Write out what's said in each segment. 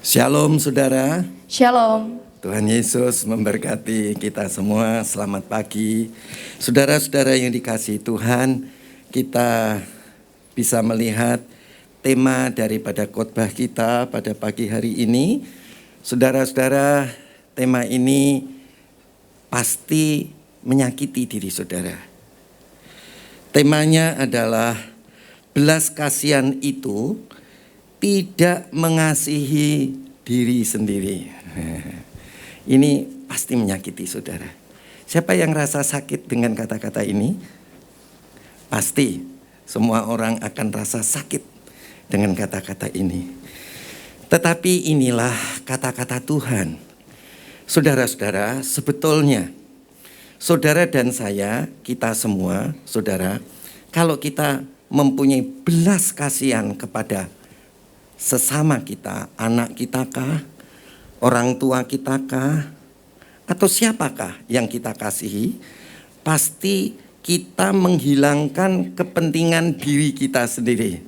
Shalom saudara, Shalom. Tuhan Yesus memberkati kita semua. Selamat pagi saudara-saudara yang dikasihi Tuhan. Kita bisa melihat tema daripada khotbah kita pada pagi hari ini. Saudara-saudara, tema ini pasti menyakiti diri saudara. Temanya adalah belas kasihan itu tidak mengasihi diri sendiri. Ini pasti menyakiti saudara. Siapa yang rasa sakit dengan kata-kata ini? Pasti semua orang akan rasa sakit dengan kata-kata ini. Tetapi inilah kata-kata Tuhan. Saudara-saudara, sebetulnya saudara dan saya, kita semua, saudara, kalau kita mempunyai belas kasihan kepada sesama kita, anak kita kah, orang tua kita kah, atau siapakah yang kita kasihi, pasti kita menghilangkan kepentingan diri kita sendiri.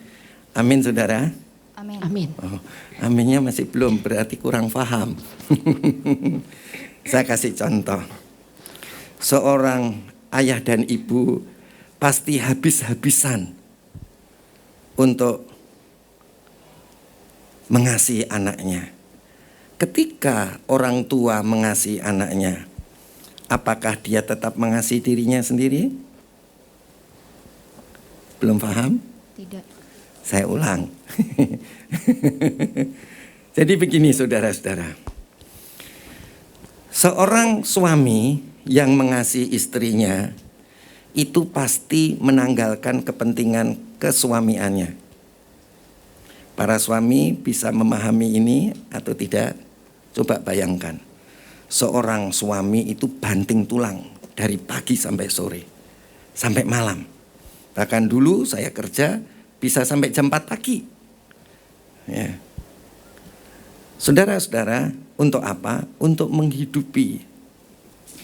Amin saudara? Amin. Amin. Oh, aminnya masih belum, berarti kurang paham. Saya kasih contoh. Seorang ayah dan ibu pasti habis-habisan untuk mengasihi anaknya. Ketika orang tua mengasihi anaknya, apakah dia tetap mengasihi dirinya sendiri? Belum paham? Tidak. Saya ulang. Jadi begini saudara-saudara. Seorang suami yang mengasihi istrinya itu pasti menanggalkan kepentingan kesuamiannya. Para suami bisa memahami ini atau tidak? Coba bayangkan. Seorang suami itu banting tulang dari pagi sampai sore, sampai malam. Bahkan dulu saya kerja bisa sampai jam 4 pagi. Ya. Saudara-saudara, untuk apa? Untuk menghidupi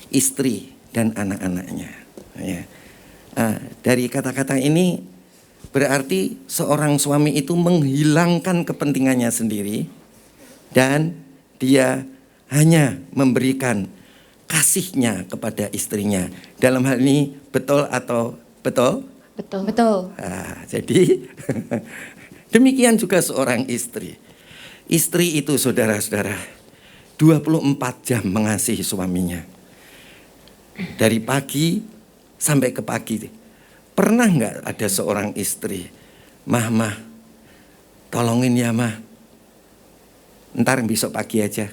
istri dan anak-anaknya. Ya. Dari kata-kata ini berarti seorang suami itu menghilangkan kepentingannya sendiri dan dia hanya memberikan kasihnya kepada istrinya. Dalam hal ini betul atau betul? Betul. Betul. Jadi demikian juga seorang istri. Istri itu saudara-saudara 24 jam mengasihi suaminya. Dari pagi sampai ke pagi. Pernah nggak ada seorang istri, mah, tolongin ya mah, ntar besok pagi aja.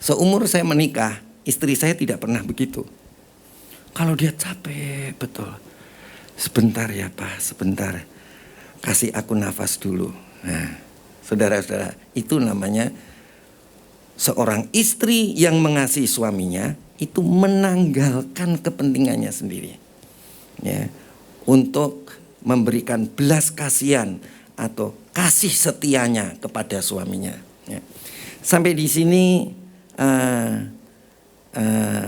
Seumur saya menikah, istri saya tidak pernah begitu. Kalau dia capek betul, sebentar ya Pak, sebentar, kasih aku nafas dulu. Nah, saudara-saudara, itu namanya seorang istri yang mengasihi suaminya, itu menanggalkan kepentingannya sendiri. Ya, untuk memberikan belas kasihan atau kasih setianya kepada suaminya. Ya. Sampai di sini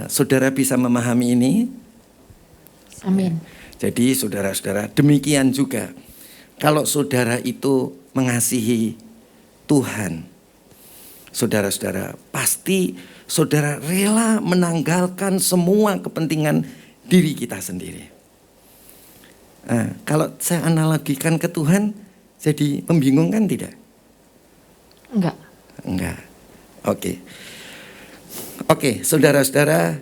saudara bisa memahami ini? Amin. Jadi saudara-saudara, demikian juga kalau saudara itu mengasihi Tuhan, saudara-saudara, pasti saudara rela menanggalkan semua kepentingan diri kita sendiri. Kalau saya analogikan ke Tuhan, jadi membingungkan tidak? Enggak. Oke, saudara-saudara,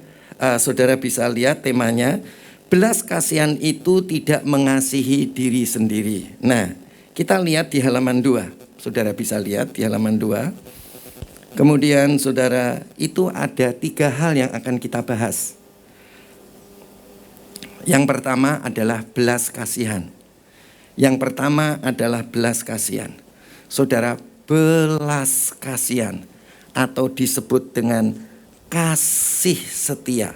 saudara bisa lihat temanya, belas kasihan itu tidak mengasihi diri sendiri. Nah, kita lihat di halaman 2. Saudara bisa lihat di halaman 2. Kemudian saudara, itu ada 3 hal yang akan kita bahas. Yang pertama adalah belas kasihan. Yang pertama adalah belas kasihan. Saudara, belas kasihan atau disebut dengan kasih setia.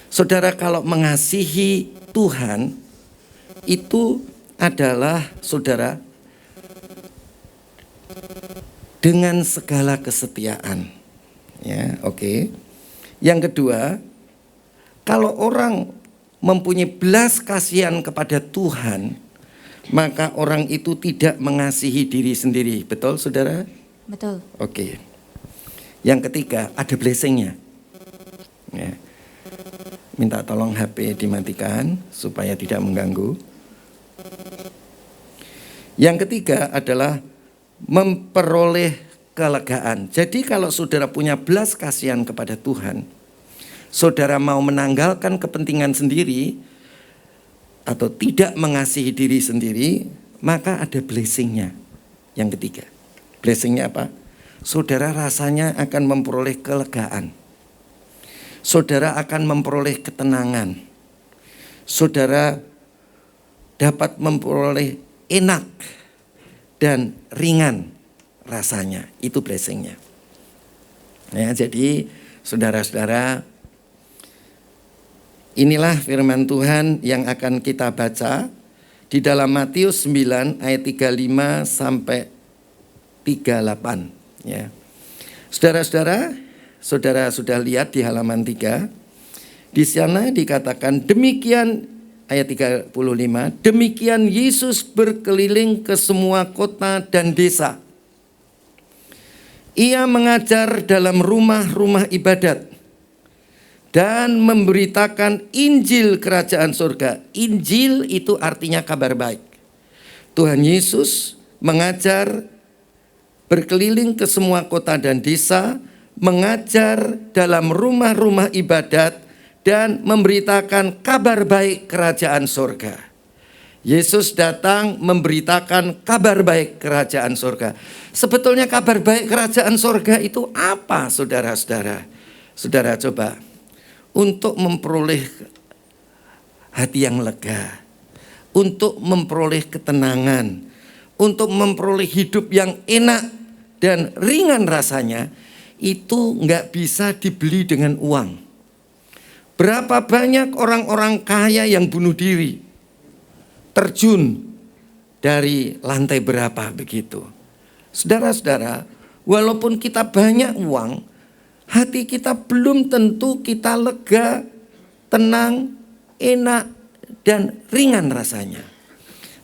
Saudara, kalau mengasihi Tuhan itu adalah saudara dengan segala kesetiaan. Ya, oke. Yang kedua, kalau orang mempunyai belas kasihan kepada Tuhan, maka orang itu tidak mengasihi diri sendiri. Betul saudara? Betul. Oke. Yang ketiga, ada blessing-nya. Ya. Minta tolong HP dimatikan supaya tidak mengganggu. Yang ketiga adalah memperoleh kelegaan. Jadi kalau saudara punya belas kasihan kepada Tuhan, saudara mau menanggalkan kepentingan sendiri atau tidak mengasihi diri sendiri, maka ada blessing-nya. Yang ketiga, blessing-nya apa? Saudara rasanya akan memperoleh kelegaan. Saudara akan memperoleh ketenangan. Saudara dapat memperoleh enak dan ringan rasanya. Itu blessing-nya. Ya, jadi saudara-saudara, inilah firman Tuhan yang akan kita baca di dalam Matius 9 ayat 35 sampai 38. Ya. Saudara-saudara, saudara sudah lihat di halaman 3. Di sana dikatakan demikian ayat 35, demikian Yesus berkeliling ke semua kota dan desa. Ia mengajar dalam rumah-rumah ibadat dan memberitakan Injil kerajaan surga. Injil itu artinya kabar baik. Tuhan Yesus mengajar berkeliling ke semua kota dan desa, mengajar dalam rumah-rumah ibadat dan memberitakan kabar baik kerajaan surga. Yesus datang memberitakan kabar baik kerajaan surga. Sebetulnya kabar baik kerajaan surga itu apa, saudara-saudara? Saudara coba, untuk memperoleh hati yang lega, untuk memperoleh ketenangan, untuk memperoleh hidup yang enak dan ringan rasanya, itu nggak bisa dibeli dengan uang. Berapa banyak orang-orang kaya yang bunuh diri, terjun dari lantai berapa begitu. Saudara-saudara, walaupun kita banyak uang, hati kita belum tentu kita lega, tenang, enak, dan ringan rasanya.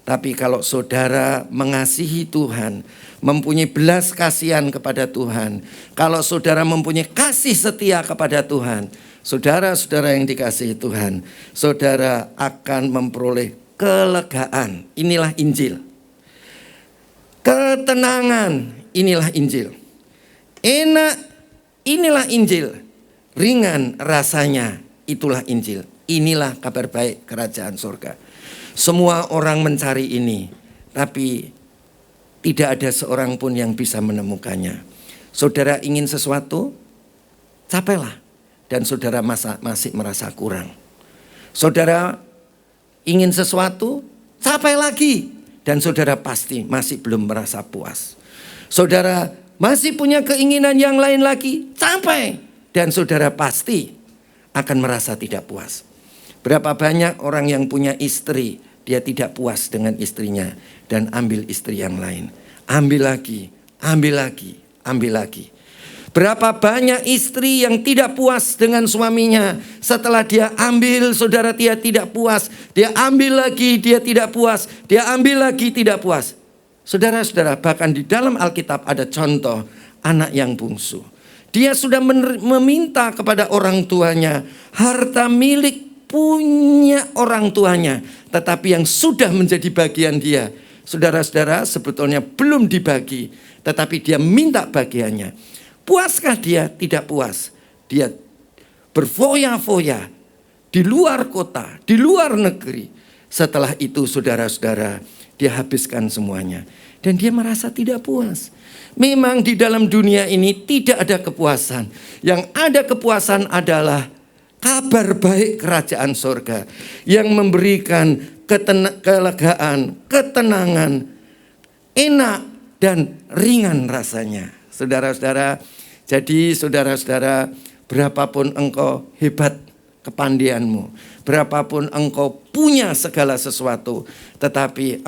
Tapi kalau saudara mengasihi Tuhan, mempunyai belas kasihan kepada Tuhan, kalau saudara mempunyai kasih setia kepada Tuhan, saudara-saudara yang dikasihi Tuhan, saudara akan memperoleh kelegaan. Inilah Injil. Ketenangan, inilah Injil. Enak, inilah Injil. Ringan rasanya, itulah Injil. Inilah kabar baik kerajaan surga. Semua orang mencari ini, tapi tidak ada seorang pun yang bisa menemukannya. Saudara ingin sesuatu, capailah. Dan saudara masih merasa kurang. Saudara ingin sesuatu, capai lagi. Dan saudara pasti masih belum merasa puas. Saudara masih punya keinginan yang lain lagi, capai. Dan saudara pasti akan merasa tidak puas. Berapa banyak orang yang punya istri, dia tidak puas dengan istrinya dan ambil istri yang lain. Ambil lagi, ambil lagi, ambil lagi. Berapa banyak istri yang tidak puas dengan suaminya. Setelah dia ambil, saudara, dia tidak puas. Dia ambil lagi, dia tidak puas. Dia ambil lagi, tidak puas. Saudara-saudara, bahkan di dalam Alkitab ada contoh anak yang bungsu. Dia sudah meminta kepada orang tuanya harta milik punya orang tuanya, tetapi yang sudah menjadi bagian dia, saudara-saudara, sebetulnya belum dibagi, tetapi dia minta bagiannya. Puaskah dia? Tidak puas. Dia berfoya-foya di luar kota, di luar negeri. Setelah itu, saudara-saudara, dia habiskan semuanya dan dia merasa tidak puas. Memang di dalam dunia ini tidak ada kepuasan. Yang ada kepuasan adalah kabar baik kerajaan surga yang memberikan kelegaan, ketenangan, enak dan ringan rasanya. Saudara-saudara, jadi saudara-saudara, berapapun engkau hebat kepandaianmu, berapapun engkau punya segala sesuatu, tetapi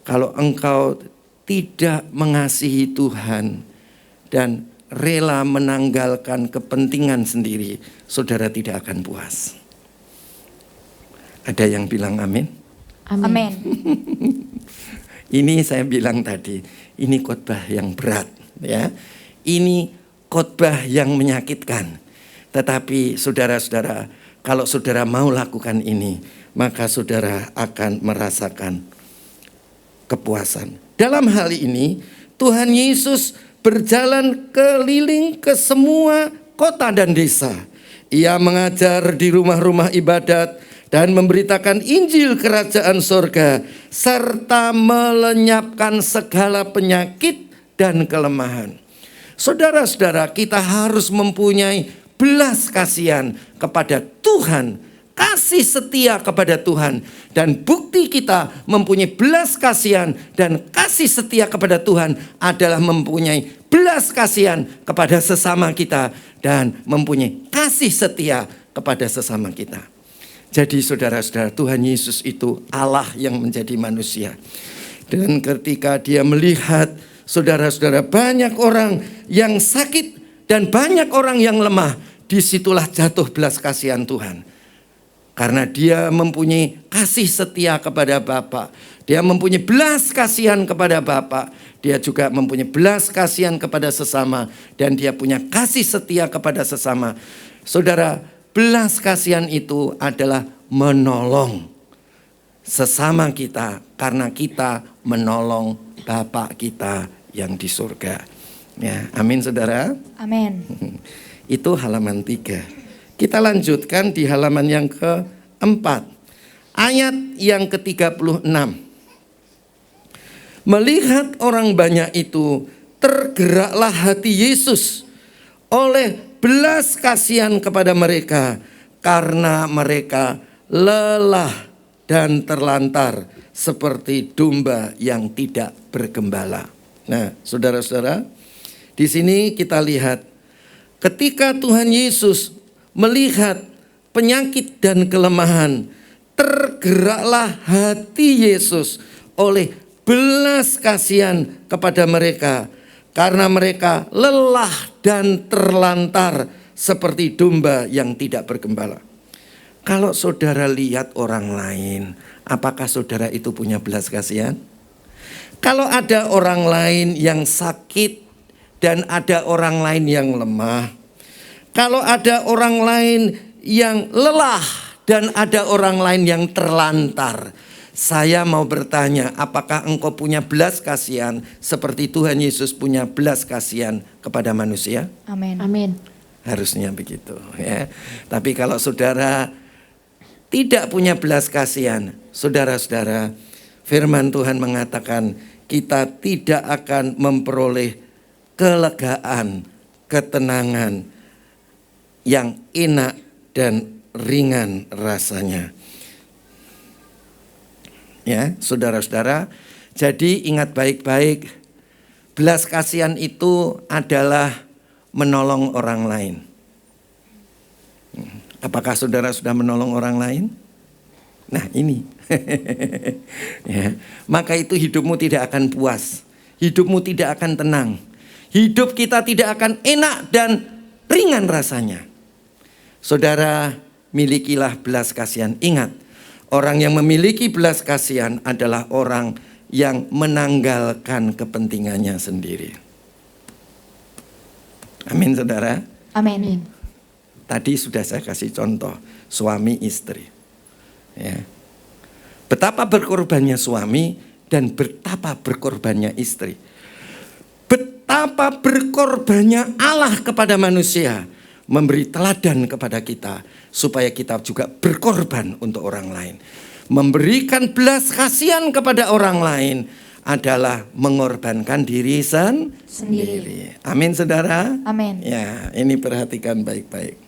kalau engkau tidak mengasihi Tuhan dan rela menanggalkan kepentingan sendiri, saudara tidak akan puas. Ada yang bilang amin? Amin. Ini saya bilang tadi, ini khotbah yang berat. Ya, ini khotbah yang menyakitkan. Tetapi saudara-saudara, kalau saudara mau lakukan ini, maka saudara akan merasakan kepuasan. Dalam hal ini, Tuhan Yesus berjalan keliling ke semua kota dan desa. Ia mengajar di rumah-rumah ibadat dan memberitakan Injil kerajaan sorga, serta melenyapkan segala penyakit dan kelemahan. Saudara-saudara, kita harus mempunyai belas kasihan kepada Tuhan, kasih setia kepada Tuhan. Dan bukti kita mempunyai belas kasihan dan kasih setia kepada Tuhan adalah mempunyai belas kasihan kepada sesama kita dan mempunyai kasih setia kepada sesama kita. Jadi saudara-saudara, Tuhan Yesus itu Allah yang menjadi manusia. Dan ketika dia melihat saudara-saudara banyak orang yang sakit dan banyak orang yang lemah, disitulah jatuh belas kasihan Tuhan. Karena dia mempunyai kasih setia kepada Bapa, dia mempunyai belas kasihan kepada Bapa, dia juga mempunyai belas kasihan kepada sesama, dan dia punya kasih setia kepada sesama. Saudara, belas kasihan itu adalah menolong sesama kita karena kita menolong Bapa kita yang di surga. Ya, amin saudara. Amin. Itu halaman 3. Kita lanjutkan di halaman yang keempat. Ayat yang ke-36. Melihat orang banyak itu, tergeraklah hati Yesus oleh belas kasihan kepada mereka, karena mereka lelah dan terlantar seperti domba yang tidak bergembala. Nah, saudara-saudara, di sini kita lihat ketika Tuhan Yesus melihat penyakit dan kelemahan, tergeraklah hati Yesus oleh belas kasihan kepada mereka, karena mereka lelah dan terlantar seperti domba yang tidak bergembala. Kalau saudara lihat orang lain, apakah saudara itu punya belas kasihan? Kalau ada orang lain yang sakit dan ada orang lain yang lemah, kalau ada orang lain yang lelah dan ada orang lain yang terlantar, saya mau bertanya, apakah engkau punya belas kasihan seperti Tuhan Yesus punya belas kasihan kepada manusia? Amin. Amin. Harusnya begitu ya. Tapi kalau saudara tidak punya belas kasihan, saudara-saudara, firman Tuhan mengatakan kita tidak akan memperoleh kelegaan, ketenangan yang enak dan ringan rasanya. Ya, saudara-saudara, jadi ingat baik-baik, belas kasihan itu adalah menolong orang lain. Apakah saudara sudah menolong orang lain? Nah, ini. Ya, maka itu hidupmu tidak akan puas, hidupmu tidak akan tenang, hidup kita tidak akan enak dan ringan rasanya. Saudara, milikilah belas kasihan. Ingat, orang yang memiliki belas kasihan adalah orang yang menanggalkan kepentingannya sendiri. Amin, saudara. Amin. Tadi sudah saya kasih contoh suami istri. Ya. Betapa berkorbannya suami dan betapa berkorbannya istri. Betapa berkorbannya Allah kepada manusia, memberi teladan kepada kita supaya kita juga berkorban untuk orang lain. Memberikan belas kasihan kepada orang lain adalah mengorbankan diri sendiri. Amin, saudara. Amin. Ya, ini perhatikan baik-baik.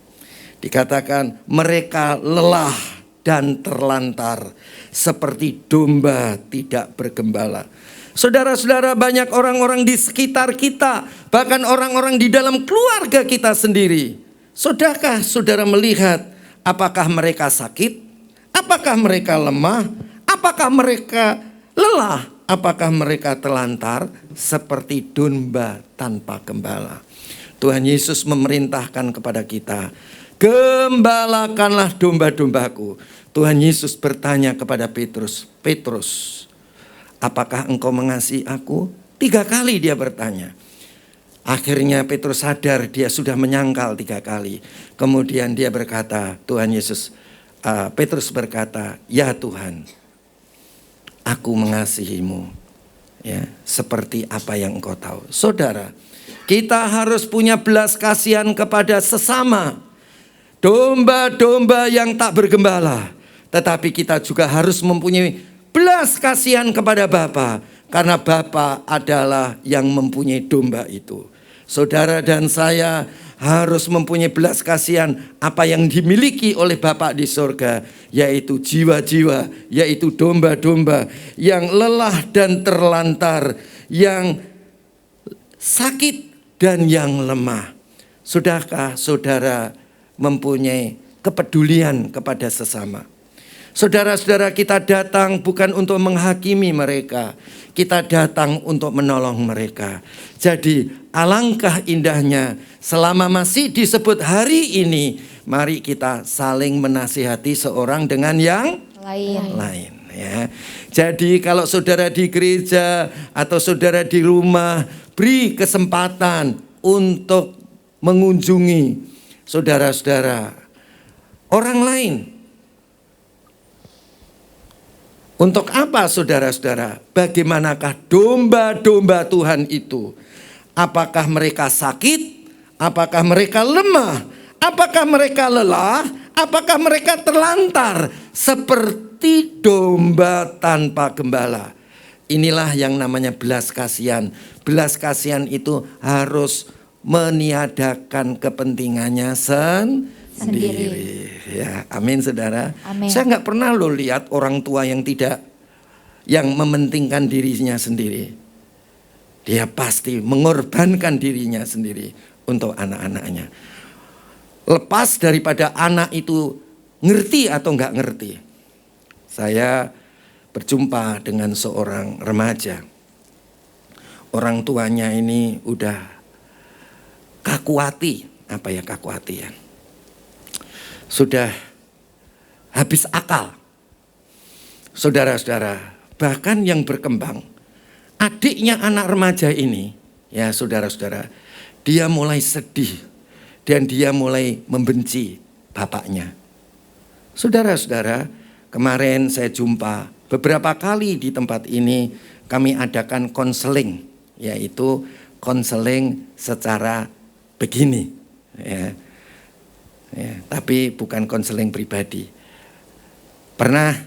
Dikatakan mereka lelah dan terlantar seperti domba tidak bergembala. Saudara-saudara, banyak orang-orang di sekitar kita, bahkan orang-orang di dalam keluarga kita sendiri. Sudahkah saudara melihat apakah mereka sakit? Apakah mereka lemah? Apakah mereka lelah? Apakah mereka terlantar seperti domba tanpa gembala? Tuhan Yesus memerintahkan kepada kita, gembalakanlah domba-dombaku. Tuhan Yesus bertanya kepada Petrus, Petrus, apakah engkau mengasihi aku? 3 kali dia bertanya. Akhirnya Petrus sadar dia sudah menyangkal 3 kali. Kemudian dia berkata, Petrus berkata, "Ya Tuhan, aku mengasihimu, ya, seperti apa yang engkau tahu." Saudara, kita harus punya belas kasihan kepada sesama. Domba-domba yang tak bergembala. Tetapi kita juga harus mempunyai belas kasihan kepada Bapa. Karena Bapa adalah yang mempunyai domba itu. Saudara dan saya harus mempunyai belas kasihan apa yang dimiliki oleh Bapa di surga, yaitu jiwa-jiwa, yaitu domba-domba yang lelah dan terlantar, yang sakit dan yang lemah. Sudahkah saudara mempunyai kepedulian kepada sesama? Saudara-saudara, kita datang bukan untuk menghakimi mereka. Kita datang untuk menolong mereka. Jadi alangkah indahnya selama masih disebut hari ini, mari kita saling menasihati seorang dengan yang lain. Ya. Jadi kalau saudara di gereja atau saudara di rumah, beri kesempatan untuk mengunjungi saudara-saudara orang lain. Untuk apa saudara-saudara? Bagaimanakah domba-domba Tuhan itu? Apakah mereka sakit? Apakah mereka lemah? Apakah mereka lelah? Apakah mereka terlantar? Seperti domba tanpa gembala. Inilah yang namanya belas kasihan. Belas kasihan itu harus meniadakan kepentingannya sendiri. Ya, amin saudara. Amin. Saya nggak pernah lihat orang tua yang mementingkan dirinya sendiri. Dia pasti mengorbankan dirinya sendiri untuk anak-anaknya. Lepas daripada anak itu ngerti atau nggak ngerti. Saya berjumpa dengan seorang remaja. Orang tuanya ini udah kaku hati. Apa ya kaku hati ya? Sudah habis akal. Saudara-saudara, bahkan yang berkembang, adiknya anak remaja ini, ya saudara-saudara, dia mulai sedih dan dia mulai membenci bapaknya. Saudara-saudara, kemarin saya jumpa beberapa kali di tempat ini kami adakan konseling, yaitu konseling secara begini, ya. Ya, tapi bukan konseling pribadi. Pernah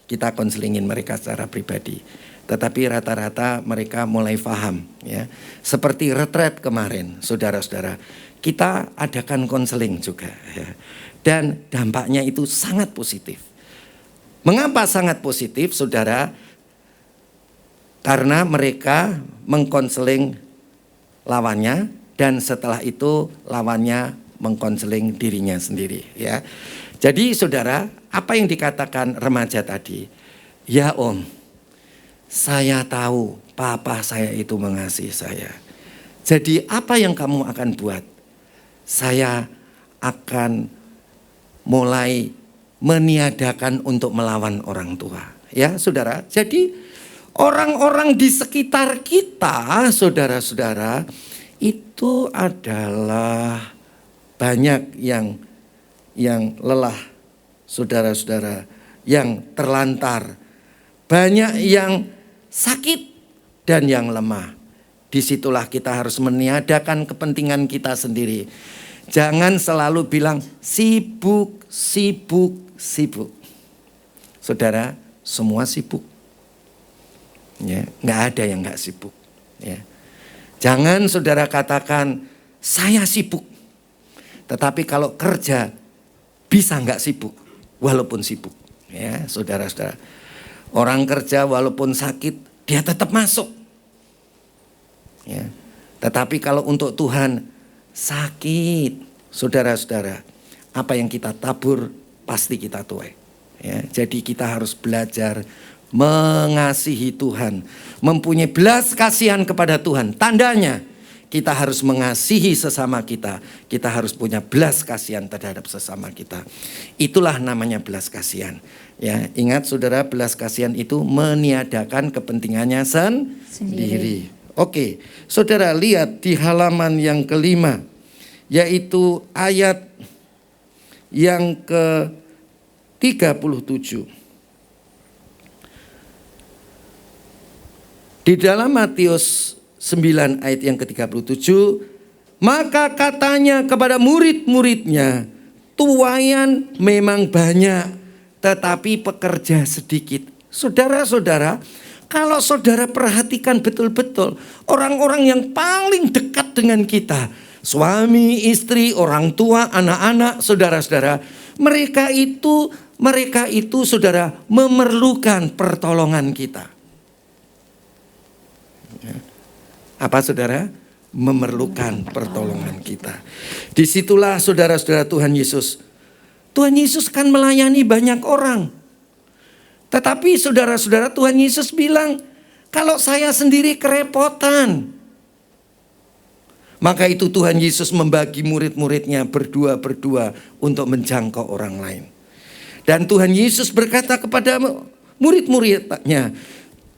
kita konselingin mereka secara pribadi, tetapi rata-rata mereka mulai paham, ya. Seperti retret kemarin, saudara-saudara, kita adakan konseling juga, ya. Dan dampaknya itu sangat positif. Mengapa sangat positif, saudara? Karena mereka mengkonseling lawannya dan setelah itu lawannya mengkonseling dirinya sendiri, ya. Jadi saudara, apa yang dikatakan remaja tadi? Ya Om, saya tahu papa saya itu mengasihi saya. Jadi apa yang kamu akan buat? Saya akan mulai meniadakan untuk melawan orang tua. Ya saudara, jadi orang-orang di sekitar kita, saudara-saudara, itu adalah banyak yang lelah, saudara-saudara, yang terlantar, banyak yang sakit dan yang lemah. Disitulah kita harus meniadakan kepentingan kita sendiri. Jangan selalu bilang sibuk, sibuk, sibuk. Saudara, semua sibuk. Ya, nggak ada yang nggak sibuk. Ya. Jangan saudara katakan saya sibuk. Tetapi kalau kerja bisa nggak sibuk, walaupun sibuk, ya saudara-saudara. Orang kerja walaupun sakit, dia tetap masuk. Ya. Tetapi kalau untuk Tuhan sakit, saudara-saudara, apa yang kita tabur pasti kita tuai. Ya. Jadi kita harus belajar mengasihi Tuhan, mempunyai belas kasihan kepada Tuhan. Tandanya kita harus mengasihi sesama kita. Kita harus punya belas kasihan terhadap sesama kita. Itulah namanya belas kasihan. Ya, ingat saudara, belas kasihan itu meniadakan kepentingannya sendiri. Oke, saudara lihat di halaman yang kelima, yaitu ayat yang ke-37. Di dalam Matius 9 ayat yang ke-37, maka katanya kepada murid-muridnya, tuaian memang banyak, tetapi pekerja sedikit. Saudara-saudara, kalau saudara perhatikan betul-betul, orang-orang yang paling dekat dengan kita, suami, istri, orang tua, anak-anak, saudara-saudara, mereka itu saudara memerlukan pertolongan kita. Apa saudara? Memerlukan pertolongan kita. Disitulah saudara-saudara Tuhan Yesus. Tuhan Yesus kan melayani banyak orang. Tetapi saudara-saudara Tuhan Yesus bilang, kalau saya sendiri kerepotan. Maka itu Tuhan Yesus membagi murid-muridnya berdua-berdua untuk menjangkau orang lain. Dan Tuhan Yesus berkata kepada murid-muridnya,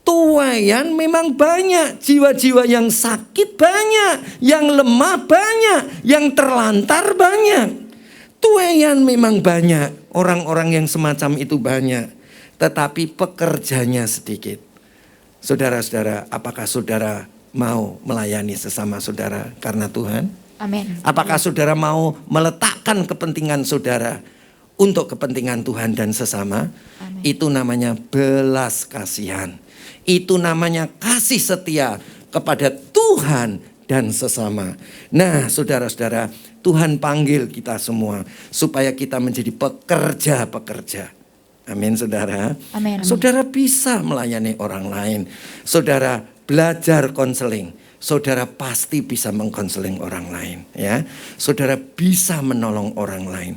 tuaian memang banyak, jiwa-jiwa yang sakit banyak, yang lemah banyak, yang terlantar banyak. Tuaian memang banyak, orang-orang yang semacam itu banyak. Tetapi pekerjanya sedikit. Saudara-saudara, apakah saudara mau melayani sesama saudara karena Tuhan? Amin. Apakah saudara mau meletakkan kepentingan saudara untuk kepentingan Tuhan dan sesama? Amin. Itu namanya belas kasihan. Itu namanya kasih setia kepada Tuhan dan sesama. Nah, saudara-saudara, Tuhan panggil kita semua supaya kita menjadi pekerja-pekerja. Amin, saudara. Amin, amin. Saudara bisa melayani orang lain. Saudara belajar konseling. Saudara pasti bisa mengkonseling orang lain, ya. Saudara bisa menolong orang lain.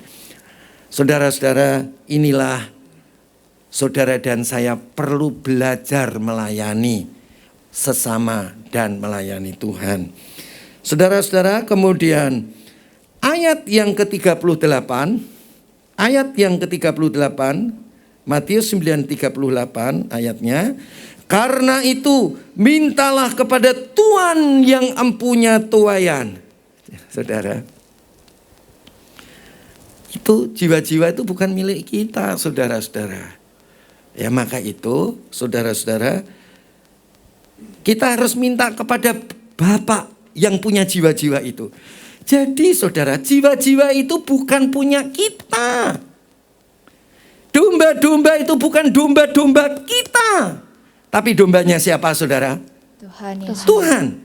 Saudara-saudara, inilah saudara dan saya perlu belajar melayani sesama dan melayani Tuhan. Saudara-saudara, kemudian ayat yang ke-38, Matius 9:38 ayatnya, karena itu mintalah kepada Tuhan yang empunya tuaian. Saudara, itu jiwa-jiwa itu bukan milik kita, saudara-saudara. Ya, maka itu saudara-saudara, kita harus minta kepada Bapa yang punya jiwa-jiwa itu. Jadi saudara, jiwa-jiwa itu bukan punya kita. Domba-domba itu bukan domba-domba kita. Tapi dombanya siapa, saudara? Tuhan Yesus. Tuhan.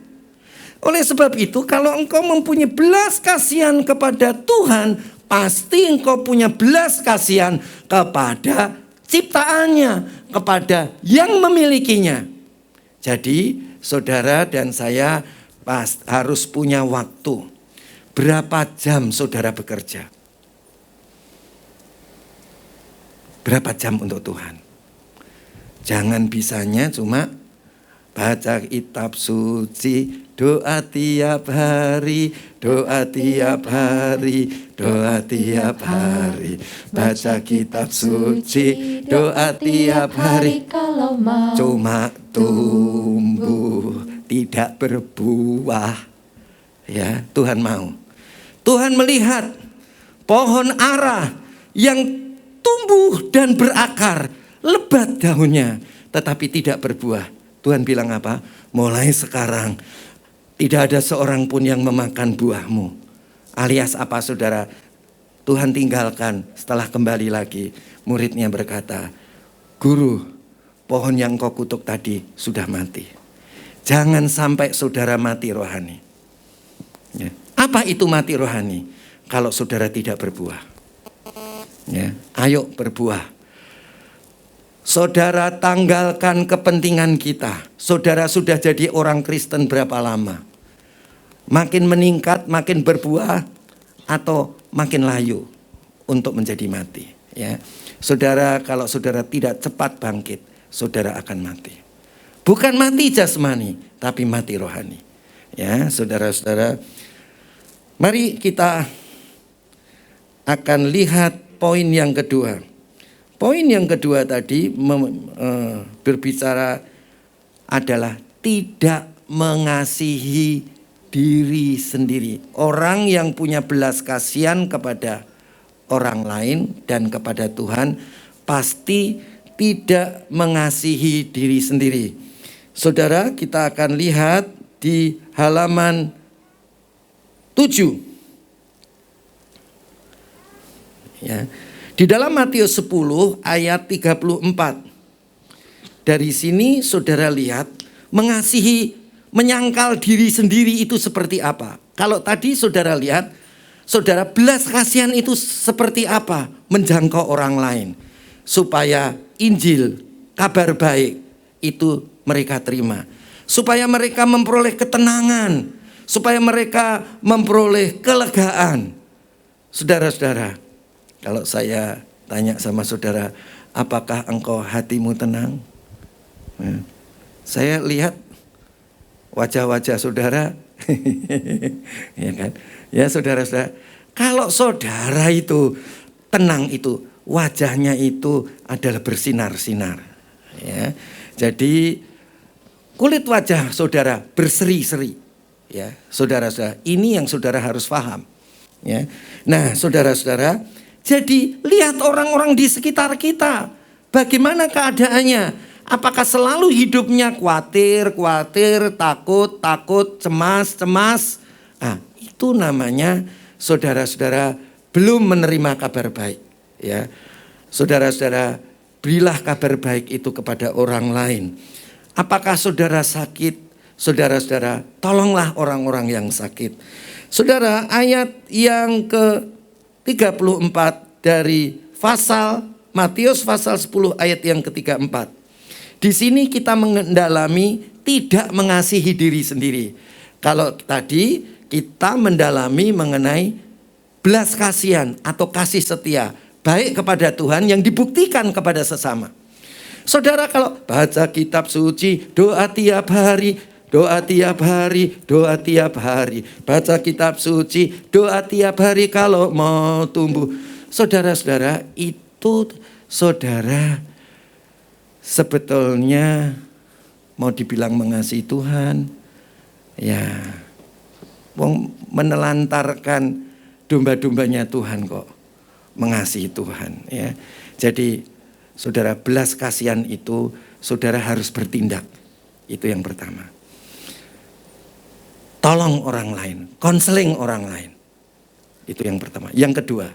Oleh sebab itu, kalau engkau mempunyai belas kasihan kepada Tuhan, pasti engkau punya belas kasihan kepada ciptaannya, kepada yang memilikinya. Jadi, saudara dan saya harus punya waktu. Berapa jam saudara bekerja? Berapa jam untuk Tuhan? Jangan bisanya cuma baca kitab suci, doa tiap hari, doa tiap hari, doa tiap hari. Baca kitab suci, doa tiap hari. Kalau mau Cuma tumbuh, tidak berbuah. Ya, Tuhan mau. Tuhan melihat pohon ara yang tumbuh dan berakar, lebat daunnya, tetapi tidak berbuah. Tuhan bilang apa? Mulai sekarang tidak ada seorang pun yang memakan buahmu. Alias apa, saudara? Tuhan tinggalkan. Setelah kembali lagi, muridnya berkata, Guru, pohon yang kau kutuk tadi sudah mati. Jangan sampai saudara mati rohani. Ya. Apa itu mati rohani? Kalau saudara tidak berbuah. Ya, ayo berbuah. Saudara tanggalkan kepentingan kita. Saudara sudah jadi orang Kristen berapa lama? Makin meningkat, makin berbuah, atau makin layu untuk menjadi mati. Ya, saudara, kalau saudara tidak cepat bangkit, saudara akan mati. Bukan mati jasmani, tapi mati rohani. Ya, saudara-saudara, mari kita akan lihat poin yang kedua. Poin yang kedua tadi berbicara adalah tidak mengasihi diri sendiri. Orang yang punya belas kasihan kepada orang lain dan kepada Tuhan pasti tidak mengasihi diri sendiri. Saudara, kita akan lihat di halaman 7. Ya. Di dalam Matius 10 ayat 34. Dari sini saudara lihat mengasihi, menyangkal diri sendiri itu seperti apa. Kalau tadi saudara lihat, saudara belas kasihan itu seperti apa? Menjangkau orang lain. Supaya Injil, kabar baik itu mereka terima. Supaya mereka memperoleh ketenangan. Supaya mereka memperoleh kelegaan. Saudara-saudara, kalau saya tanya sama saudara, apakah engkau hatimu tenang? Saya lihat wajah-wajah saudara, ya kan? Ya saudara-saudara, kalau saudara itu tenang itu, wajahnya itu adalah bersinar-sinar. Ya, jadi kulit wajah saudara berseri-seri. Ya, saudara-saudara, ini yang saudara harus paham. Ya, nah saudara-saudara, jadi lihat orang-orang di sekitar kita, bagaimana keadaannya. Apakah selalu hidupnya khawatir, takut, cemas? Nah, itu namanya saudara-saudara belum menerima kabar baik. Ya, saudara-saudara, berilah kabar baik itu kepada orang lain. Apakah saudara sakit? Saudara-saudara, tolonglah orang-orang yang sakit. Saudara, ayat yang ke-34 dari Matius pasal 10 ayat yang ke-34. Di sini kita mendalami tidak mengasihi diri sendiri. Kalau tadi kita mendalami mengenai belas kasihan atau kasih setia baik kepada Tuhan yang dibuktikan kepada sesama. Saudara, kalau baca kitab suci, doa tiap hari, baca kitab suci, doa tiap hari kalau mau tumbuh. Saudara-saudara, itu saudara sebetulnya mau dibilang mengasihi Tuhan, ya, menelantarkan domba-dombanya Tuhan kok, mengasihi Tuhan. Ya, jadi saudara, belas kasihan itu saudara harus bertindak. Itu yang pertama. Tolong orang lain, konseling orang lain. Itu yang pertama. Yang kedua,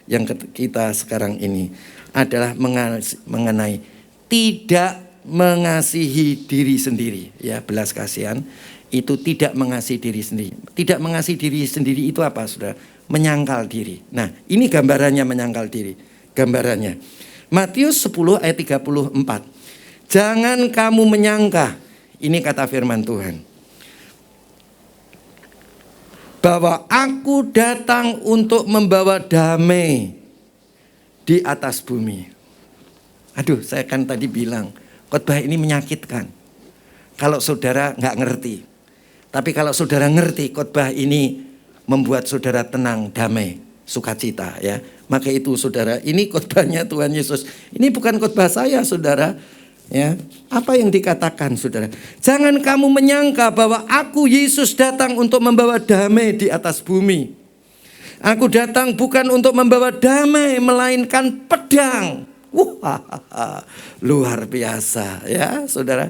yang kita sekarang ini adalah mengenai tidak mengasihi diri sendiri. Ya, belas kasihan itu tidak mengasihi diri sendiri. Tidak mengasihi diri sendiri itu apa, saudara? Menyangkal diri. Nah, ini gambarannya menyangkal diri. Gambarannya. Matius 10 ayat 34. Jangan kamu menyangka, ini kata firman Tuhan, bahwa aku datang untuk membawa damai di atas bumi. Aduh, saya kan tadi bilang, khotbah ini menyakitkan. Kalau saudara nggak ngerti. Tapi kalau saudara ngerti, khotbah ini membuat saudara tenang, damai, sukacita. Ya, maka itu saudara, ini khotbahnya Tuhan Yesus. Ini bukan khotbah saya, saudara. Ya, apa yang dikatakan, saudara? Jangan kamu menyangka bahwa aku Yesus datang untuk membawa damai di atas bumi. Aku datang bukan untuk membawa damai, melainkan pedang. Wah, luar biasa ya, saudara.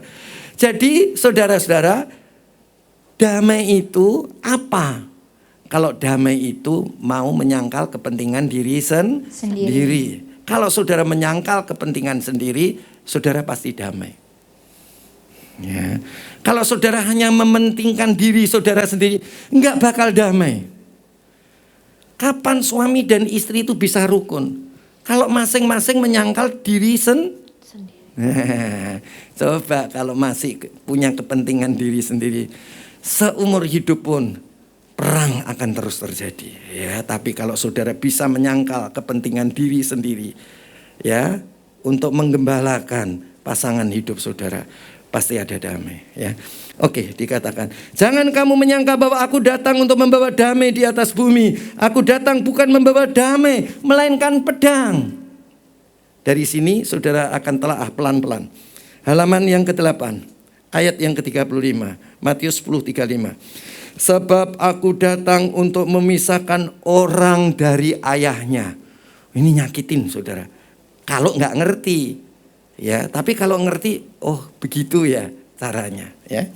Jadi saudara-saudara, damai itu apa? Kalau damai itu mau menyangkal kepentingan diri sendiri. Kalau saudara menyangkal kepentingan sendiri, saudara pasti damai. Ya. Kalau saudara hanya mementingkan diri saudara sendiri, enggak bakal damai. Kapan suami dan istri itu bisa rukun? Kalau masing-masing menyangkal diri sendiri. Coba kalau masih punya kepentingan diri sendiri, seumur hidup pun perang akan terus terjadi. Ya, tapi kalau saudara bisa menyangkal kepentingan diri sendiri, ya, untuk menggembalakan pasangan hidup saudara, pasti ada damai. Ya, oke, dikatakan, jangan kamu menyangka bahwa aku datang untuk membawa damai di atas bumi. Aku datang bukan membawa damai, melainkan pedang. Dari sini saudara akan telaah pelan-pelan. Halaman yang ke-8. ayat yang ke-35. Matius 10:35. Sebab aku datang untuk memisahkan orang dari ayahnya. Ini nyakitin saudara. Kalau nggak ngerti, ya. Tapi kalau ngerti, oh begitu ya caranya, ya.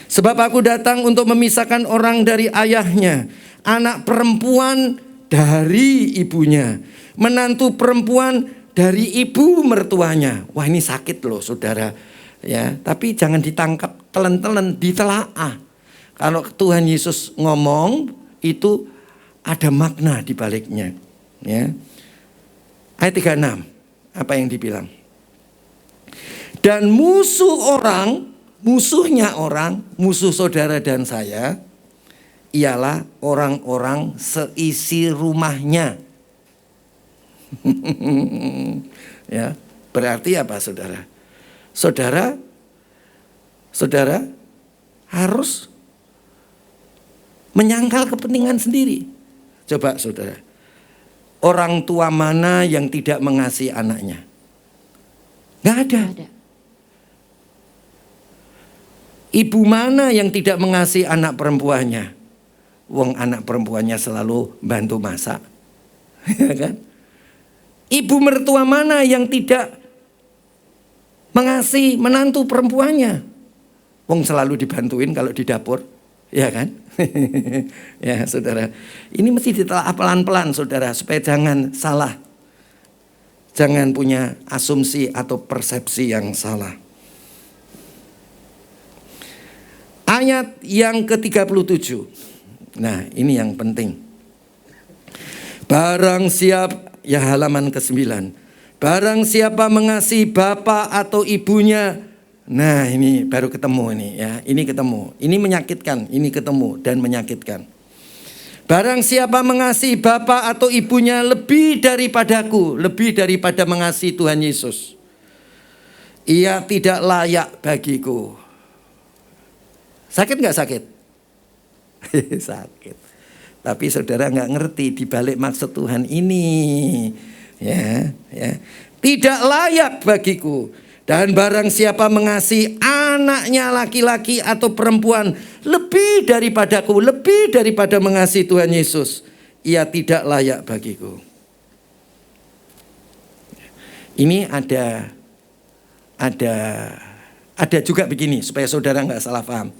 Sebab aku datang untuk memisahkan orang dari ayahnya, anak perempuan dari ibunya, menantu perempuan dari ibu mertuanya. Wah ini sakit loh saudara, ya. Tapi jangan ditangkap telan-telan, ditelaah. Kalau Tuhan Yesus ngomong itu ada makna di baliknya, ya. Ayat 36, apa yang dibilang? Dan musuhnya orang, musuh saudara dan saya, ialah orang-orang seisi rumahnya. Ya, berarti apa saudara? Saudara harus menyangkal kepentingan sendiri. Coba saudara, orang tua mana yang tidak mengasihi anaknya? Nggak ada. Ibu mana yang tidak mengasihi anak perempuannya? Wong anak perempuannya selalu bantu masak. Ya kan? Ibu mertua mana yang tidak mengasihi menantu perempuannya? Wong selalu dibantuin kalau di dapur. Ya kan? Ya saudara, ini mesti ditelaah pelan-pelan saudara, supaya jangan salah, jangan punya asumsi atau persepsi yang salah. Ayat yang ke-37, nah ini yang penting. Barang siapa, ya halaman ke-9, barang siapa mengasihi bapa atau ibunya. Nah ini baru ketemu ini ya, ini ketemu, ini menyakitkan, ini ketemu dan menyakitkan. Barang siapa mengasihi bapa atau ibunya lebih daripadaku, lebih daripada mengasihi Tuhan Yesus, ia tidak layak bagiku. Sakit nggak sakit? Sakit. Tapi saudara nggak ngerti di balik maksud Tuhan ini, ya. Tidak layak bagiku. Dan barang siapa mengasihi anaknya laki-laki atau perempuan lebih daripadaku, lebih daripada mengasihi Tuhan Yesus, ia tidak layak bagiku. Ini ada juga begini supaya saudara nggak salah paham.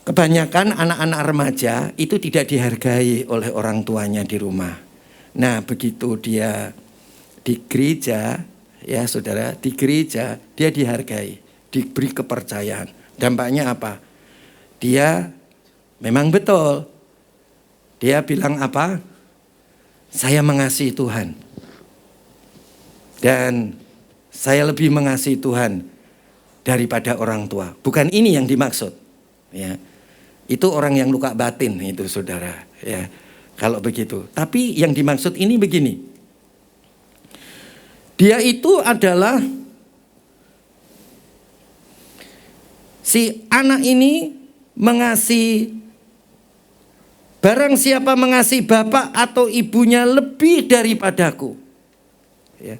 Kebanyakan anak-anak remaja itu tidak dihargai oleh orang tuanya di rumah. Nah begitu dia di gereja, ya saudara, di gereja dia dihargai, diberi kepercayaan. Dampaknya apa? Dia memang betul. Dia bilang apa? Saya mengasihi Tuhan. Dan saya lebih mengasihi Tuhan daripada orang tua. Bukan ini yang dimaksud. Ya. Itu orang yang luka batin itu saudara. Ya. Kalau begitu. Tapi yang dimaksud ini begini. Dia itu adalah si anak ini mengasihi, barang siapa mengasihi bapak atau ibunya lebih daripadaku. Ya.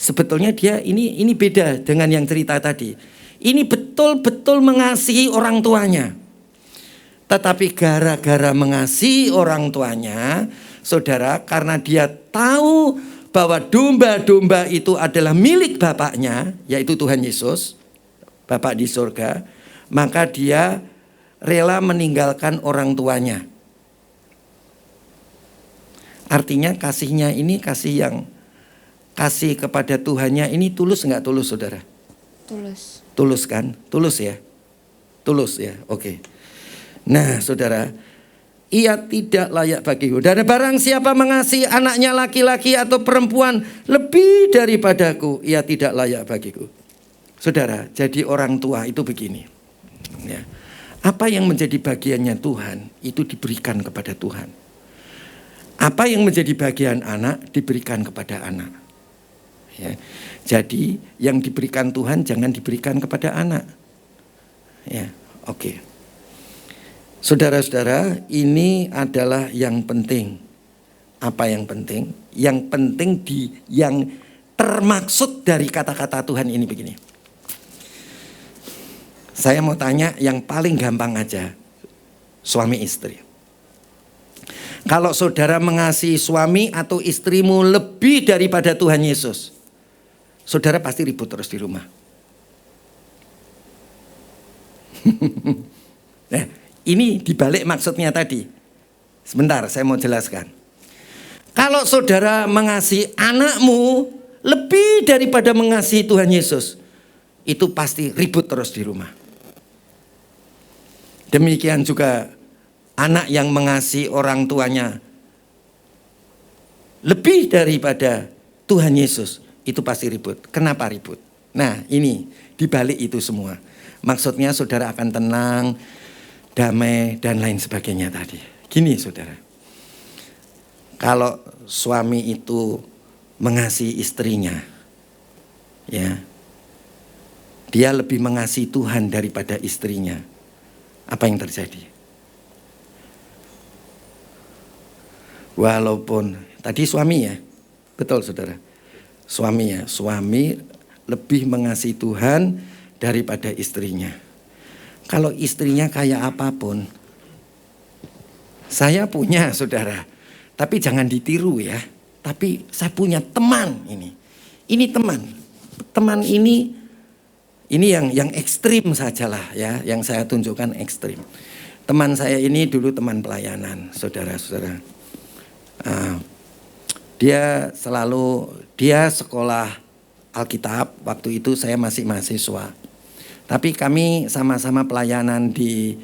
Sebetulnya dia ini beda dengan yang cerita tadi. Ini betul-betul mengasihi orang tuanya. Tetapi gara-gara mengasihi orang tuanya, saudara, karena dia tahu bahwa domba-domba itu adalah milik bapaknya, yaitu Tuhan Yesus, Bapak di surga, maka dia rela meninggalkan orang tuanya. Artinya kasihnya ini kasih kepada Tuhannya ini tulus nggak tulus saudara? Tulus. Tulus kan? Tulus ya? Tulus ya, oke. Nah saudara, ia tidak layak bagiku. Dan barang siapa mengasihi anaknya laki-laki atau perempuan lebih daripadaku, ia tidak layak bagiku. Saudara, jadi orang tua itu begini. Ya. Apa yang menjadi bagiannya Tuhan, itu diberikan kepada Tuhan. Apa yang menjadi bagian anak, diberikan kepada anak. Ya. Jadi yang diberikan Tuhan jangan diberikan kepada anak. Ya, oke. Saudara-saudara, ini adalah yang penting. Apa yang penting? Yang penting yang termaksud dari kata-kata Tuhan ini begini. Saya mau tanya yang paling gampang aja, suami istri. Kalau saudara mengasihi suami atau istrimu lebih daripada Tuhan Yesus, saudara pasti ribut terus di rumah. Nah, ini dibalik maksudnya tadi. Sebentar, saya mau jelaskan. Kalau saudara mengasihi anakmu lebih daripada mengasihi Tuhan Yesus, itu pasti ribut terus di rumah. Demikian juga anak yang mengasihi orang tuanya lebih daripada Tuhan Yesus, itu pasti ribut. Kenapa ribut? Nah, ini dibalik itu semua. Maksudnya saudara akan tenang, damai, dan lain sebagainya tadi. Gini saudara, kalau suami itu mengasihi istrinya, ya, dia lebih mengasihi Tuhan daripada istrinya, apa yang terjadi? Walaupun tadi suami ya, betul saudara, suami lebih mengasihi Tuhan daripada istrinya. Kalau istrinya kayak apapun, saya punya saudara, tapi jangan ditiru ya. Tapi saya punya teman ini teman ini yang ekstrim sajalah ya, yang saya tunjukkan ekstrim. Teman saya ini dulu teman pelayanan, saudara-saudara. Dia sekolah Alkitab, waktu itu saya masih mahasiswa. Tapi kami sama-sama pelayanan di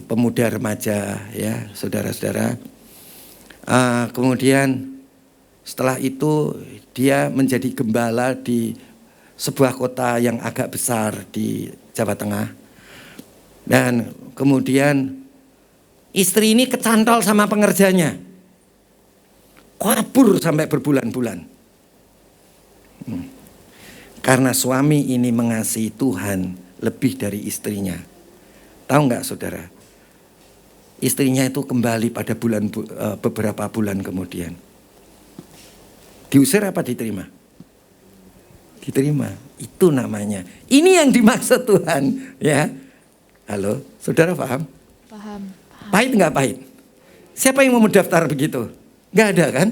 pemuda remaja ya, saudara-saudara. Kemudian setelah itu dia menjadi gembala di sebuah kota yang agak besar di Jawa Tengah. Dan kemudian istri ini kecantol sama pengerjanya. Kabur sampai berbulan-bulan. Karena suami ini mengasihi Tuhan lebih dari istrinya. Tahu nggak saudara? Istrinya itu kembali pada beberapa bulan kemudian. Diusir apa diterima? Diterima. Itu namanya. Ini yang dimaksud Tuhan. Ya, halo, saudara paham? Paham. Pahit nggak pahit? Siapa yang mau mendaftar begitu? Nggak ada kan?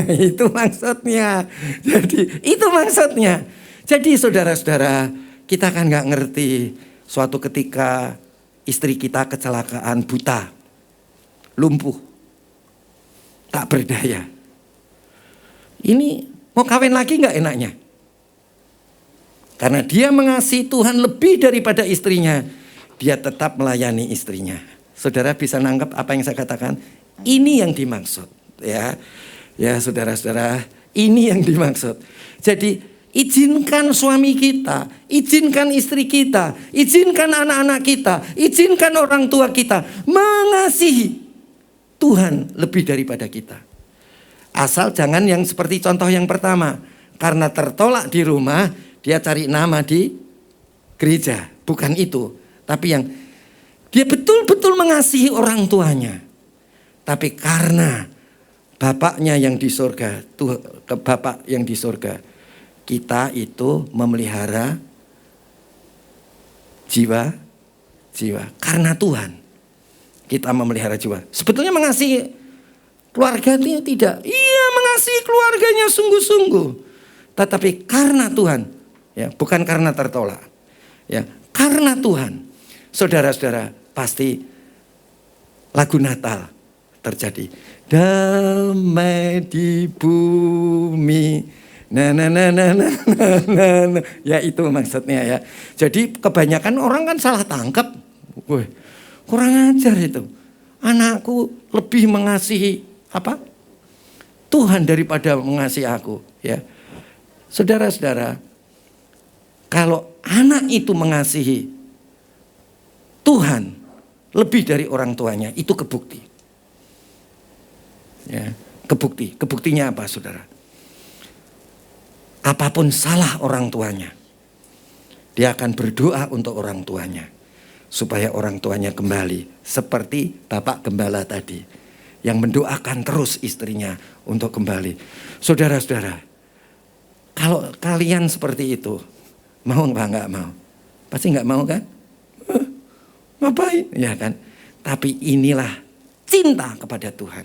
Itu maksudnya. Jadi itu maksudnya. Jadi saudara-saudara, kita kan nggak ngerti suatu ketika istri kita kecelakaan buta, lumpuh, tak berdaya. Ini mau kawin lagi nggak enaknya? Karena dia mengasihi Tuhan lebih daripada istrinya, dia tetap melayani istrinya. Saudara bisa nangkep apa yang saya katakan? Ini yang dimaksud, ya saudara-saudara, ini yang dimaksud. Jadi izinkan suami kita, izinkan istri kita, izinkan anak-anak kita, izinkan orang tua kita mengasihi Tuhan lebih daripada kita. Asal jangan yang seperti contoh yang pertama, karena tertolak di rumah, dia cari nama di gereja. Bukan itu, tapi yang dia betul-betul mengasihi orang tuanya. Tapi karena bapaknya yang di surga, Bapak yang di surga, kita itu memelihara jiwa karena Tuhan. Kita memelihara jiwa. Sebetulnya mengasihi keluarganya tidak. Iya, mengasihi keluarganya sungguh-sungguh. Tetapi karena Tuhan, ya, bukan karena tertolak. Ya, karena Tuhan. Saudara-saudara, pasti lagu Natal terjadi. Damai di bumi. Nah. Ya itu maksudnya ya. Jadi kebanyakan orang kan salah tangkap. Wih, kurang ajar itu. Anakku lebih mengasihi apa? Tuhan daripada mengasihi aku. Ya, saudara-saudara, kalau anak itu mengasihi Tuhan lebih dari orang tuanya, itu kebukti. Ya, kebukti. Kebuktinya apa, saudara? Apapun salah orang tuanya, dia akan berdoa untuk orang tuanya supaya orang tuanya kembali, seperti Bapak Gembala tadi yang mendoakan terus istrinya untuk kembali. Saudara-saudara, kalau kalian seperti itu, mau nggak mau? Pasti nggak mau kan? Ngapain? Ya kan? Tapi inilah cinta kepada Tuhan.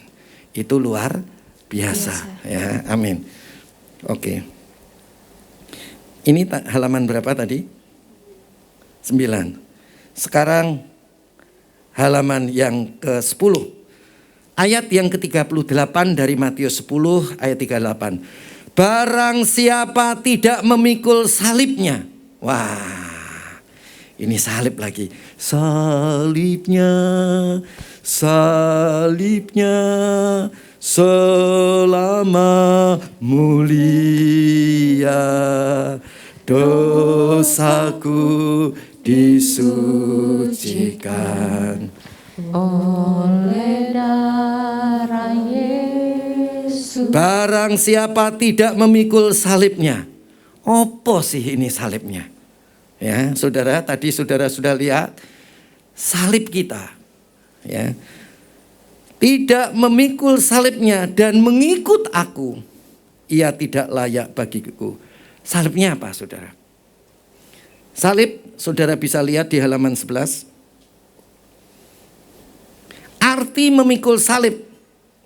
Itu luar biasa. Ya, amin. Oke. Ini halaman berapa tadi? 9. Sekarang halaman yang ke-10. Ayat yang ke-38 dari Matius 10 ayat 38. Barang siapa tidak memikul salibnya. Wah, ini salib lagi. Salibnya, salibnya selama mulia dosaku disucikan oleh darah Yesus. Barang siapa tidak memikul salibnya. Apa sih ini salibnya? Ya, saudara, tadi saudara sudah lihat salib kita. Ya. Tidak memikul salibnya dan mengikut aku, ia tidak layak bagiku. Salibnya apa, saudara? Salib, saudara bisa lihat di halaman 11. Arti memikul salib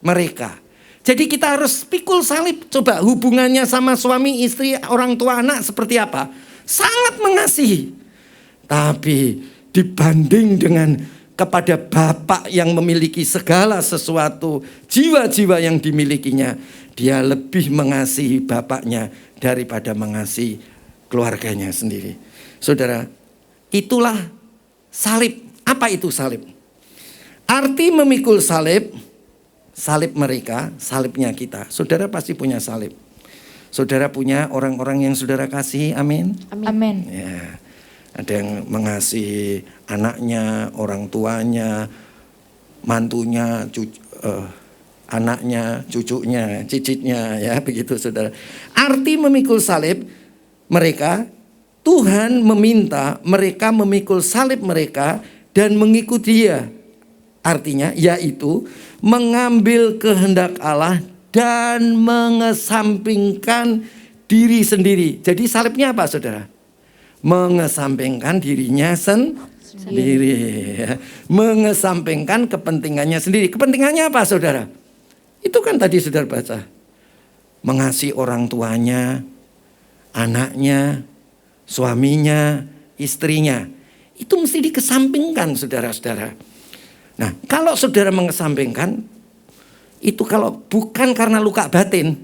mereka. Jadi kita harus pikul salib. Coba hubungannya sama suami, istri, orang tua, anak seperti apa? Sangat mengasihi. Tapi dibanding dengan kepada Bapa yang memiliki segala sesuatu, jiwa-jiwa yang dimilikinya, dia lebih mengasihi Bapaknya daripada mengasihi keluarganya sendiri. Saudara, itulah salib. Apa itu salib? Arti memikul salib, salib mereka, salibnya kita. Saudara pasti punya salib. Saudara punya orang-orang yang saudara kasih, amin? Amin. Ya, ada yang mengasihi anaknya, orang tuanya, mantunya, anaknya, cucunya, cicitnya, ya begitu saudara. Arti memikul salib mereka, Tuhan meminta mereka memikul salib mereka dan mengikuti Dia. Artinya yaitu mengambil kehendak Allah dan mengesampingkan diri sendiri. Jadi salibnya apa, saudara? Mengesampingkan dirinya sendiri. Ya. Mengesampingkan kepentingannya sendiri. Kepentingannya apa, saudara? Itu kan tadi saudara baca. Mengasihi orang tuanya, anaknya, suaminya, istrinya. Itu mesti dikesampingkan, saudara-saudara. Nah, kalau saudara mengesampingkan, itu kalau bukan karena luka batin,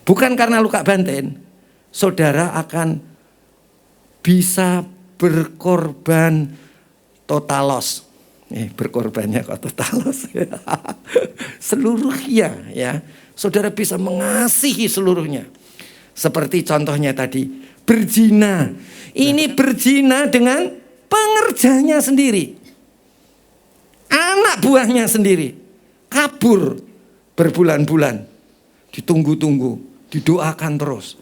bukan karena luka batin, saudara akan bisa berkorban totalos. Berkorbannya kok totalos. Seluruhnya, ya. Saudara bisa mengasihi seluruhnya. Seperti contohnya tadi, berzina. Ini berzina dengan pengerjanya sendiri. Anak buahnya sendiri kabur berbulan-bulan, ditunggu-tunggu, didoakan terus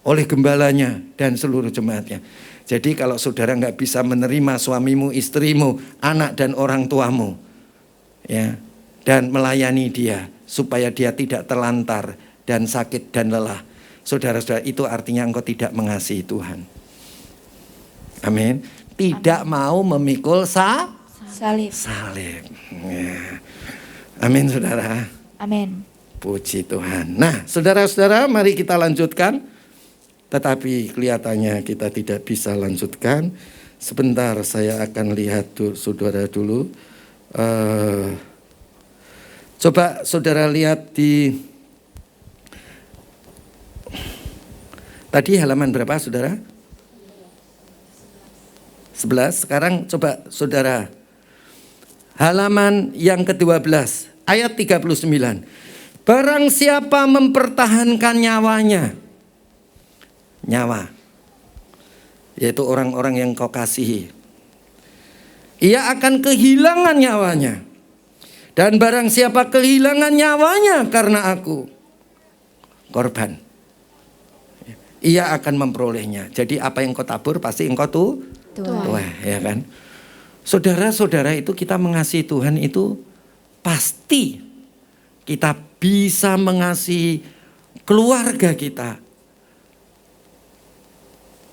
oleh gembalanya dan seluruh jemaatnya. Jadi kalau saudara nggak bisa menerima suamimu, istrimu, anak dan orang tuamu, ya, dan melayani dia supaya dia tidak terlantar dan sakit dan lelah, saudara-saudara, itu artinya engkau tidak mengasihi Tuhan. Amin. Tidak mau memikul Salib. Ya. Amin, saudara. Amin. Puji Tuhan. Nah, saudara-saudara, mari kita lanjutkan. Tetapi kelihatannya kita tidak bisa lanjutkan. Sebentar, saya akan lihat saudara dulu. Coba saudara lihat di tadi halaman berapa, saudara? 11. Sekarang coba saudara halaman yang ke-12 ayat 39. Barang siapa mempertahankan nyawanya, nyawa, yaitu orang-orang yang kau kasihi, ia akan kehilangan nyawanya. Dan barang siapa kehilangan nyawanya karena aku, korban, ia akan memperolehnya. Jadi apa yang kau tabur pasti engkau tuai, ya kan? Saudara-saudara, itu kita mengasihi Tuhan itu pasti kita bisa mengasihi keluarga kita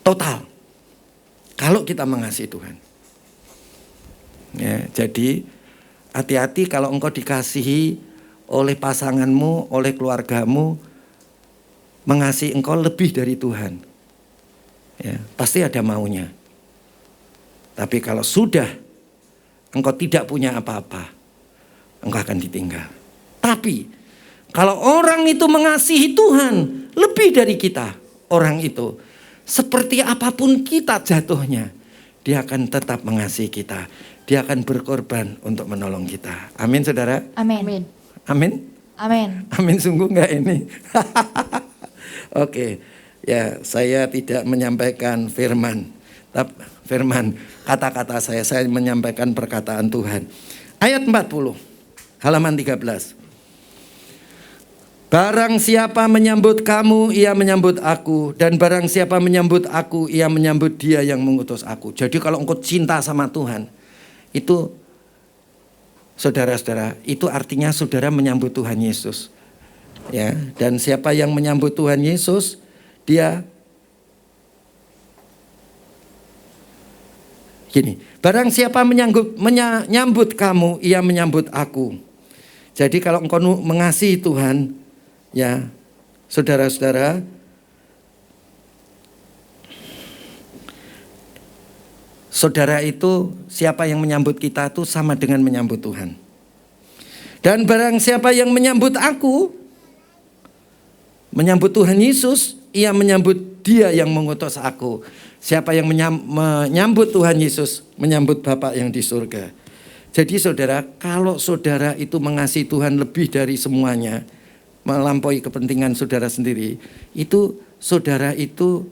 total. Kalau kita mengasihi Tuhan. Ya, jadi hati-hati kalau engkau dikasihi oleh pasanganmu, oleh keluargamu, mengasihi engkau lebih dari Tuhan. Ya, pasti ada maunya. Tapi kalau sudah engkau tidak punya apa-apa, engkau akan ditinggal. Tapi kalau orang itu mengasihi Tuhan lebih dari kita, orang itu seperti apapun kita jatuhnya, dia akan tetap mengasihi kita. Dia akan berkorban untuk menolong kita. Amin, saudara? Amin. Amin? Amin. Amin, sungguh enggak ini? Oke, ya saya tidak menyampaikan firman. Kata-kata saya menyampaikan perkataan Tuhan. Ayat 40, halaman 13. Barang siapa menyambut kamu, ia menyambut aku. Dan barang siapa menyambut aku, ia menyambut dia yang mengutus aku. Jadi kalau engkau cinta sama Tuhan, itu saudara-saudara, itu artinya saudara menyambut Tuhan Yesus. Ya, dan siapa yang menyambut Tuhan Yesus, dia gini, barang siapa menyambut kamu, ia menyambut aku. Jadi kalau engkau mengasihi Tuhan, ya, saudara-saudara, saudara itu siapa yang menyambut kita itu sama dengan menyambut Tuhan. Dan barang siapa yang menyambut aku, menyambut Tuhan Yesus, ia menyambut dia yang mengutus aku. Siapa yang menyambut Tuhan Yesus, menyambut Bapa yang di surga. Jadi saudara, kalau saudara itu mengasihi Tuhan lebih dari semuanya, melampaui kepentingan saudara sendiri, itu saudara itu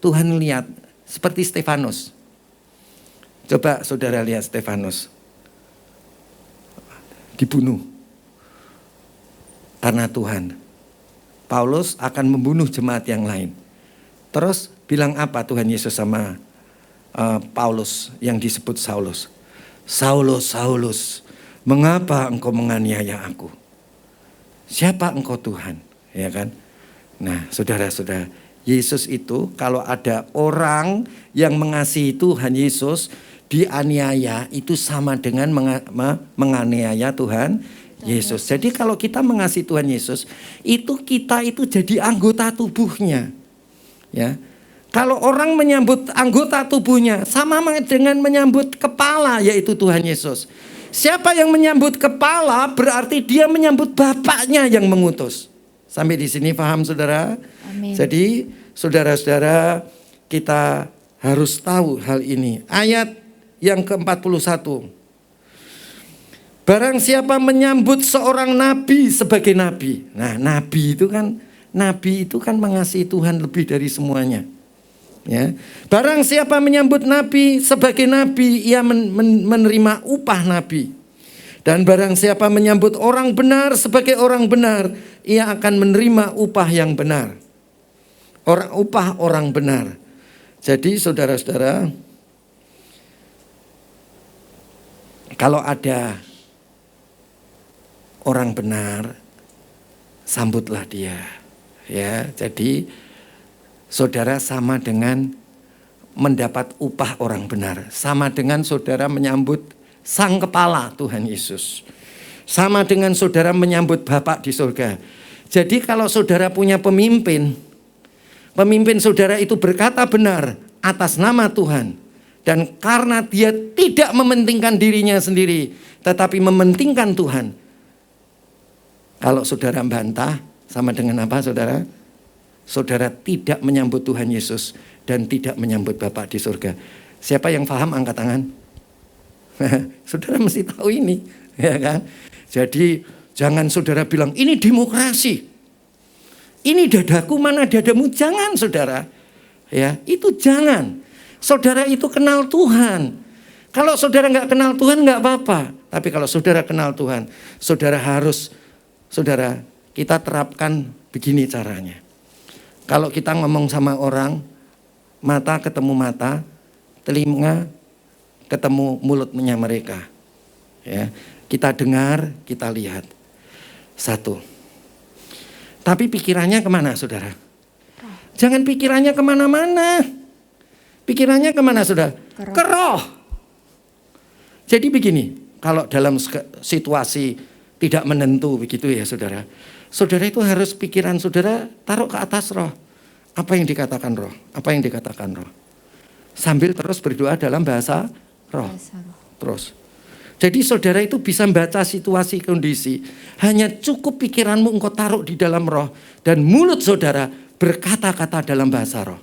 Tuhan lihat seperti Stefanus. Coba saudara lihat Stefanus dibunuh karena Tuhan. Paulus akan membunuh jemaat yang lain. Terus bilang apa Tuhan Yesus sama Paulus yang disebut Saulus? Saulus, Saulus, mengapa engkau menganiaya aku? Siapa engkau Tuhan? Ya kan? Nah, saudara-saudara, Yesus itu kalau ada orang yang mengasihi Tuhan Yesus dianiaya, itu sama dengan menganiaya Tuhan Yesus. Jadi kalau kita mengasihi Tuhan Yesus, itu kita itu jadi anggota tubuhnya. Ya. Kalau orang menyambut anggota tubuhnya sama dengan menyambut kepala, yaitu Tuhan Yesus. Siapa yang menyambut kepala berarti dia menyambut Bapaknya yang mengutus. Sampai di sini paham saudara? Amin. Jadi saudara-saudara, kita harus tahu hal ini. Ayat yang ke-41. Barang siapa menyambut seorang nabi sebagai nabi. Nah, nabi itu kan mengasihi Tuhan lebih dari semuanya. Ya. Barang siapa menyambut nabi sebagai nabi, ia menerima upah nabi. Dan barang siapa menyambut orang benar sebagai orang benar, ia akan menerima upah yang benar. Upah orang benar. Jadi saudara-saudara, kalau ada orang benar, sambutlah dia. Ya, jadi saudara sama dengan mendapat upah orang benar. Sama dengan saudara menyambut Sang Kepala Tuhan Yesus. Sama dengan saudara menyambut Bapa di surga. Jadi kalau saudara punya pemimpin saudara itu berkata benar atas nama Tuhan. Dan karena dia tidak mementingkan dirinya sendiri, tetapi mementingkan Tuhan. Kalau saudara bantah, sama dengan apa saudara? Saudara tidak menyambut Tuhan Yesus dan tidak menyambut Bapa di surga. Siapa yang paham angkat tangan? Saudara mesti tahu ini, ya kan? Jadi jangan saudara bilang ini demokrasi. Ini dadaku mana dadamu? Jangan saudara. Ya, itu jangan. Saudara itu kenal Tuhan. Kalau saudara nggak kenal Tuhan nggak apa-apa. Tapi kalau saudara kenal Tuhan, saudara kita terapkan begini caranya. Kalau kita ngomong sama orang, mata ketemu mata, telinga ketemu mulutnya mereka. Ya, kita dengar, kita lihat. Satu. Tapi pikirannya kemana saudara? Jangan pikirannya kemana-mana. Pikirannya kemana saudara? Ke roh. Ke roh. Jadi begini, kalau dalam situasi tidak menentu begitu ya saudara. Saudara itu harus pikiran saudara taruh ke atas roh. Apa yang dikatakan roh? Apa yang dikatakan roh? Sambil terus berdoa dalam bahasa roh. Terus. Jadi saudara itu bisa membaca situasi kondisi. Hanya cukup pikiranmu engkau taruh di dalam roh. Dan mulut saudara berkata-kata dalam bahasa roh.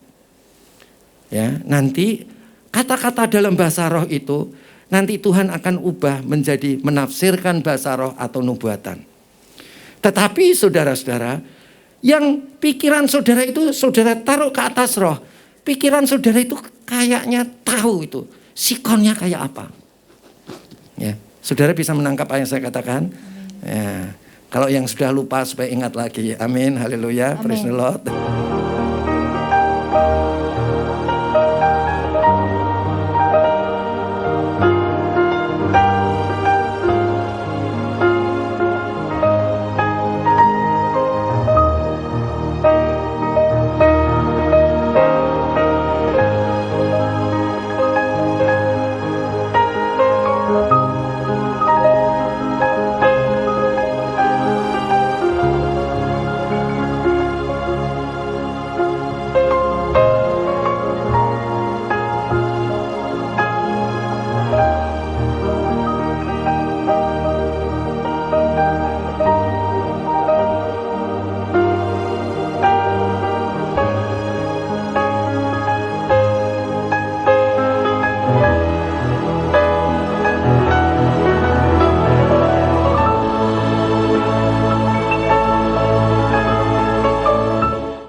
Ya, nanti kata-kata dalam bahasa roh itu nanti Tuhan akan ubah menjadi menafsirkan bahasa roh atau nubuatan. Tetapi saudara-saudara, yang pikiran saudara itu saudara taruh ke atas roh. Pikiran saudara itu kayaknya tahu itu sikonnya kayak apa. Ya, saudara bisa menangkap apa yang saya katakan. Ya, kalau yang sudah lupa supaya ingat lagi. Amin, haleluya, praise the Lord.